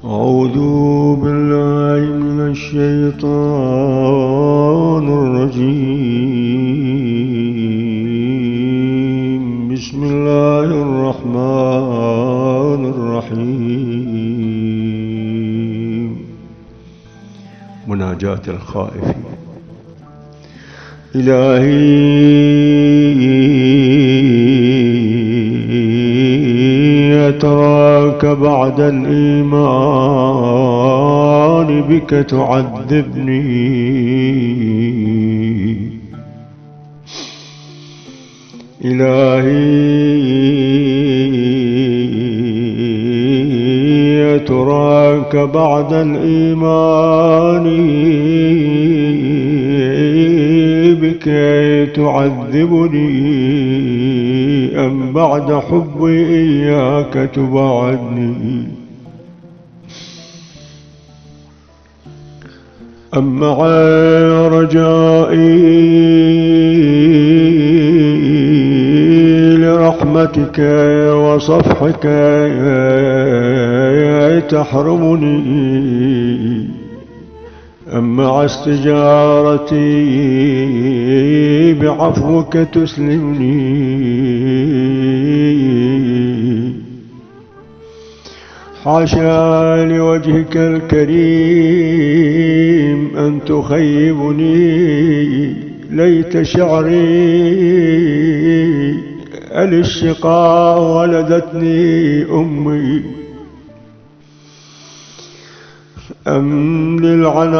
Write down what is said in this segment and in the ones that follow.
أعوذ بالله من الشيطان الرجيم. بسم الله الرحمن الرحيم. مناجاة الخائفين. إلهي أتراك بعد الإيمان بك تعذبني. إلهي أتراك بعد الإيمان بك تعذبني، أم بعد حبي إياك تبعدني، أم مع رجائي لرحمتك وصفحك تحرمني، أم مع استجارتي بعفوك تسلمني. حاشا لوجهك الكريم أن تخيبني، ليت شعري الشقاء ولدتني أمي، أم للعناء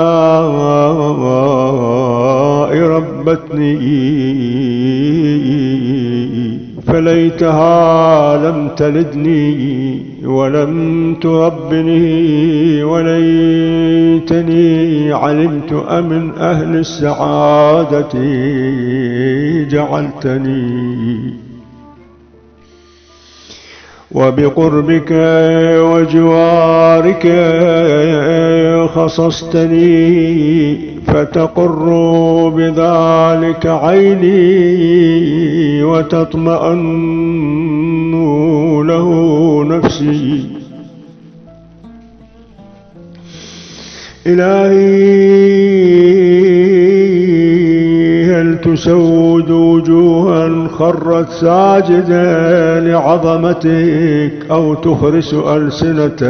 ربتني، فليتها لم تلدني ولم تربني، وليتني علمت أمن أهل السعادة جعلتني، وبقربك وجوارك خصصتني، فتقر بذلك عيني وتطمئن له نفسي. إلهي هل تسود وجوها خرت ساجدة لعظمتك، أو تخرس ألسنة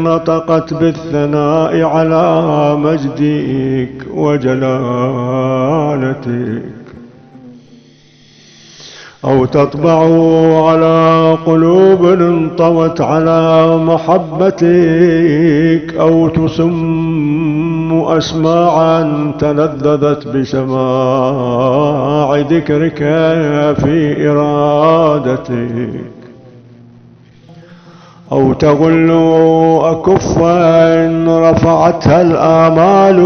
نطقت بالثناء على مجدك وجلالتك، أو تطبع على قلوب انطوت على محبتك، أو تسم أسماعا تلذذت بسماع ذكرك في إرادتك، أو تغل أكفا رفعتها الآمال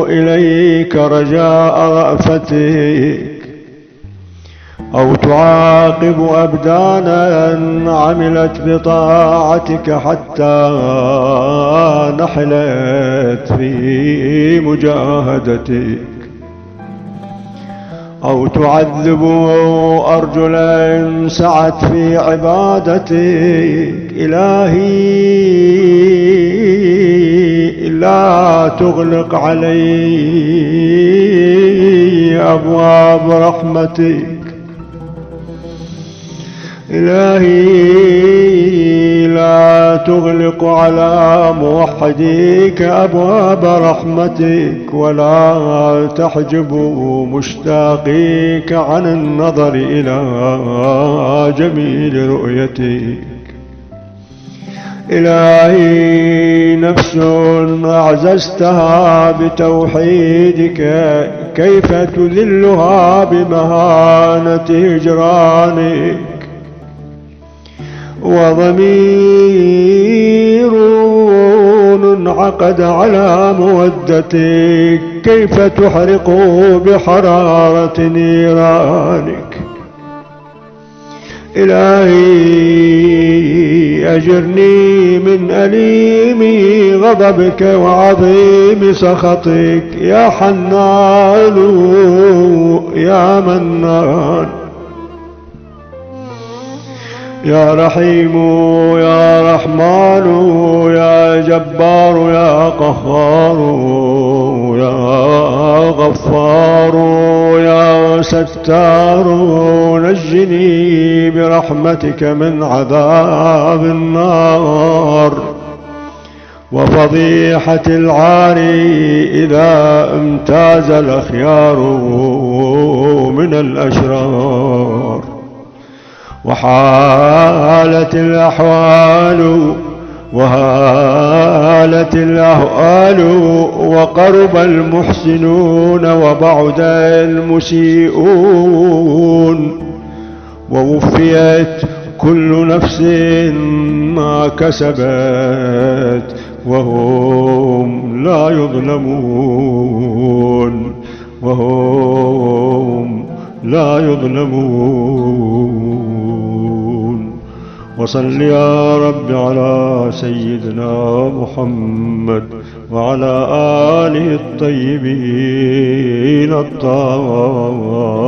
إليك رجاء رأفتك، أو تعاقب أبدانا عملت بطاعتك حتى نحلت في مجاهدتك، أو تعذب أرجلا سعت في عبادتك. إلهي لا تغلق علي أبواب رحمتك، إلهي لا تغلق على موحديك أبواب رحمتك، ولا تحجب مشتاقيك عن النظر إلى جميل رؤيتك. إلهي نفس أعززتها بتوحيدك، كيف تذلها بمهانة هجرانك، وضمير انعقد على مودتك، كيف تحرق بحرارة نيرانك. إلهي أجرني من أليم غضبك وعظيم سخطك، يا حنان يا منان. يا رحيم يا رحمن يا جبار يا قهار يا غفار يا ستار نجني برحمتك من عذاب النار وفضيحة العاري إذا امتاز الأخيار من الأشرار وحالت الأحوال وهالت الأهوال وقرب المحسنون وبعد المسيئون ووفيت كل نفس ما كسبت وهم لا يظلمون وهم لا يظلمون. وصل يا رب على سيدنا محمد وعلى آله الطيبين الطاهرين.